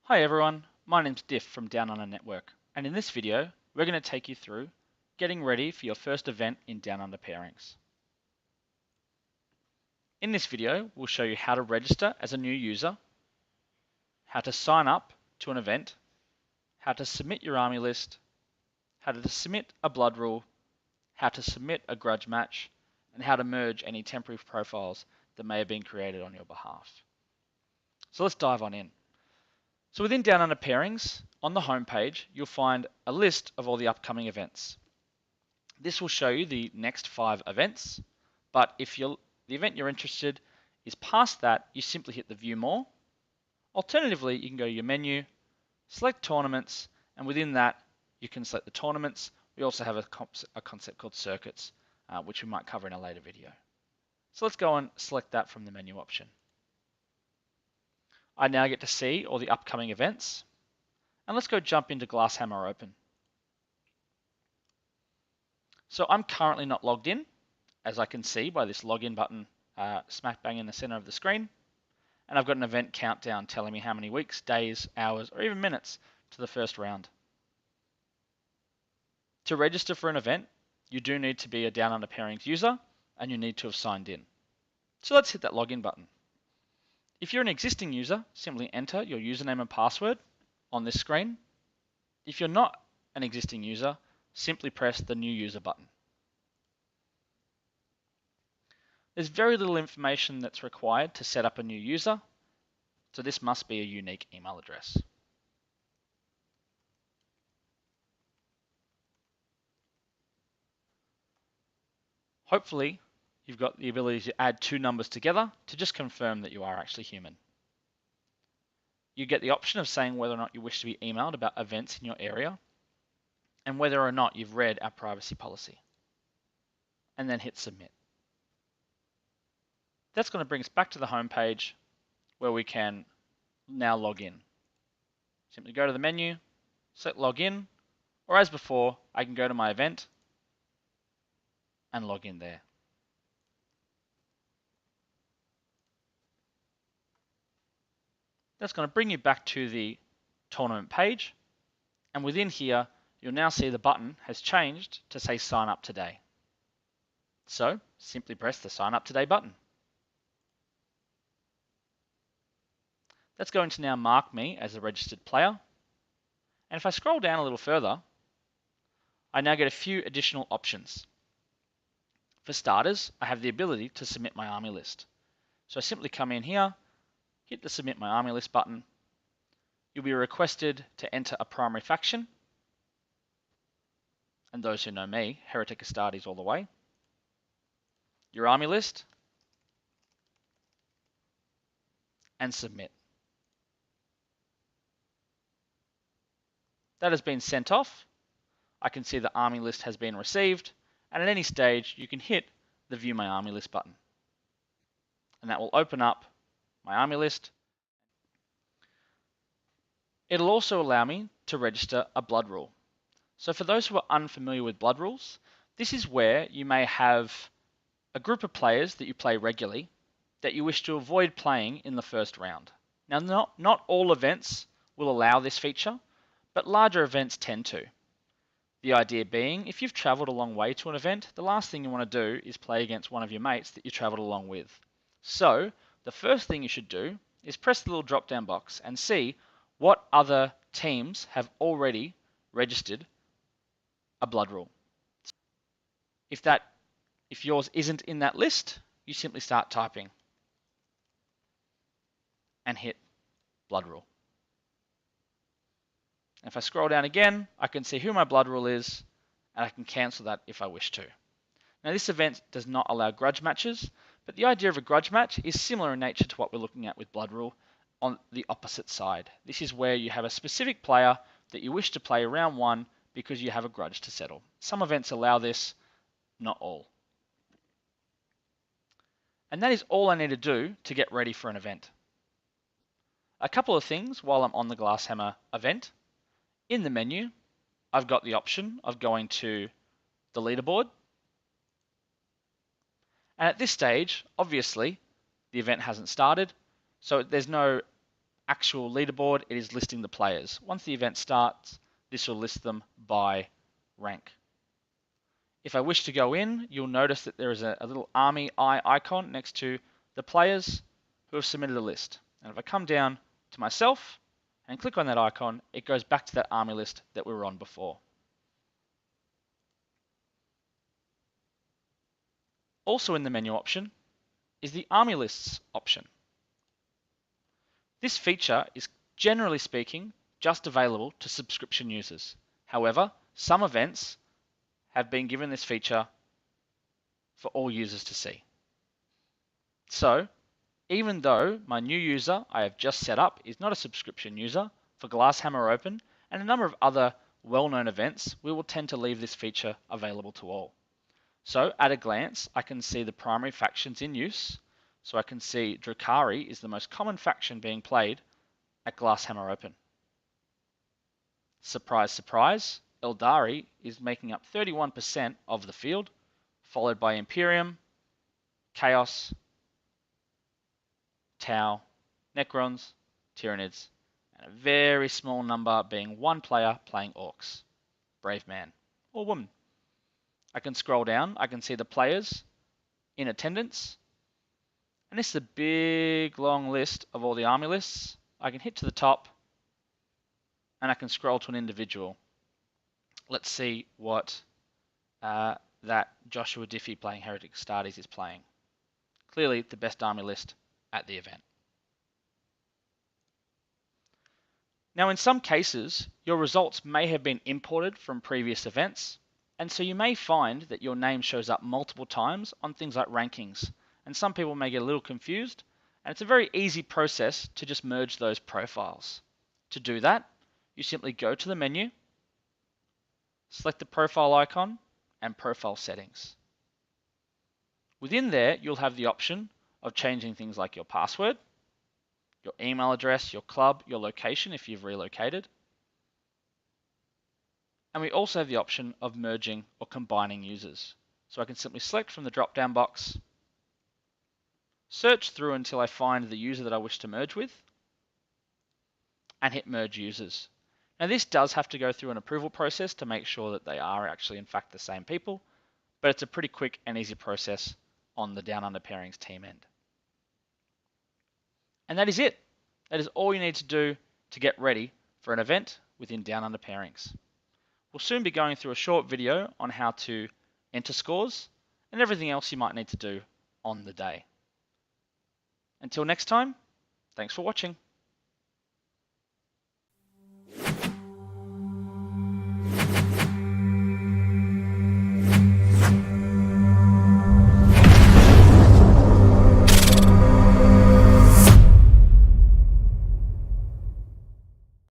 Hi everyone, my name's Diff from Down Under Network, and in this video we're going to take you through getting ready for your first event in Down Under Pairings. In this video we'll show you how to register as a new user, how to sign up to an event, how to submit your army list, how to submit a blood rule, how to submit a grudge match, and how to merge any temporary profiles that may have been created on your behalf. So let's dive on in. So within Down Under Pairings, on the home page, you'll find a list of all the upcoming events. This will show you the next 5 events, but if the event you're interested is past that, you simply hit the View More. Alternatively, you can go to your menu, select Tournaments, and within that, you can select the tournaments. We also have a concept called Circuits, which we might cover in a later video. So let's go and select that from the menu option. I now get to see all the upcoming events, and let's go jump into Glasshammer Open. So I'm currently not logged in, as I can see by this login button smack bang in the center of the screen, and I've got an event countdown telling me how many weeks, days, hours, or even minutes to the first round. To register for an event, you do need to be a Down Under Pairings user, and you need to have signed in. So let's hit that login button. If you're an existing user, simply enter your username and password on this screen. If you're not an existing user, simply press the New User button. There's very little information that's required to set up a new user, so this must be a unique email address. Hopefully, you've got the ability to add 2 numbers together to just confirm that you are actually human. You get the option of saying whether or not you wish to be emailed about events in your area and whether or not you've read our privacy policy. And then hit Submit. That's going to bring us back to the home page where we can now log in. Simply go to the menu, select Login, or as before, I can go to my event and log in there. That's going to bring you back to the tournament page, and within here you'll now see the button has changed to say Sign Up Today. So simply press the Sign Up Today button. That's going to now mark me as a registered player, and if I scroll down a little further, I now get a few additional options. For starters, I have the ability to submit my army list. So I simply come in here, hit the Submit My Army List button. You'll be requested to enter a primary faction, and those who know me, Heretic Astartes all the way. Your army list, and submit. That has been sent off. I can see the army list has been received, and at any stage you can hit the View My Army List button. And that will open up my army list. It'll also allow me to register a blood rule. So for those who are unfamiliar with blood rules, this is where you may have a group of players that you play regularly that you wish to avoid playing in the first round. Now, not all events will allow this feature, but larger events tend to. The idea being, if you've traveled a long way to an event, the last thing you want to do is play against one of your mates that you traveled along with. So the first thing you should do is press the little drop down box and see what other teams have already registered a blood rule. If yours isn't in that list, you simply start typing and hit blood rule. And if I scroll down again, I can see who my blood rule is, and I can cancel that if I wish to. Now this event does not allow grudge matches, but the idea of a grudge match is similar in nature to what we're looking at with blood rule on the opposite side. This is where you have a specific player that you wish to play round 1 because you have a grudge to settle. Some events allow this, not all. And that is all I need to do to get ready for an event. A couple of things while I'm on the Glasshammer event. In the menu, I've got the option of going to the leaderboard. And at this stage, obviously, the event hasn't started, so there's no actual leaderboard, it is listing the players. Once the event starts, this will list them by rank. If I wish to go in, you'll notice that there is a little army eye icon next to the players who have submitted a list. And if I come down to myself and click on that icon, it goes back to that army list that we were on before. Also in the menu option is the army lists option. This feature is, generally speaking, just available to subscription users. However, some events have been given this feature for all users to see. So, even though my new user I have just set up is not a subscription user, for Glasshammer Open and a number of other well-known events, we will tend to leave this feature available to all. So, at a glance, I can see the primary factions in use. So I can see Drukhari is the most common faction being played at Glasshammer Open. Surprise, surprise, Eldari is making up 31% of the field, followed by Imperium, Chaos, Tau, Necrons, Tyranids, and a very small number being one player playing Orcs, brave man or woman. I can scroll down, I can see the players in attendance, and this is a big long list of all the army lists. I can hit to the top and I can scroll to an individual. Let's see what that Joshua Diffie playing Heretic Astartes is playing. Clearly the best army list at the event. Now in some cases, your results may have been imported from previous events, and so you may find that your name shows up multiple times on things like rankings, and some people may get a little confused, and it's a very easy process to just merge those profiles. To do that, you simply go to the menu, select the profile icon, and profile settings. Within there, you'll have the option of changing things like your password, your email address, your club, your location if you've relocated. And we also have the option of merging or combining users. So I can simply select from the drop-down box, search through until I find the user that I wish to merge with, and hit merge users. Now this does have to go through an approval process to make sure that they are actually in fact the same people, but it's a pretty quick and easy process on the Down Under Pairings team end. And that is it. That is all you need to do to get ready for an event within Down Under Pairings. We'll soon be going through a short video on how to enter scores and everything else you might need to do on the day. Until next time, thanks for watching.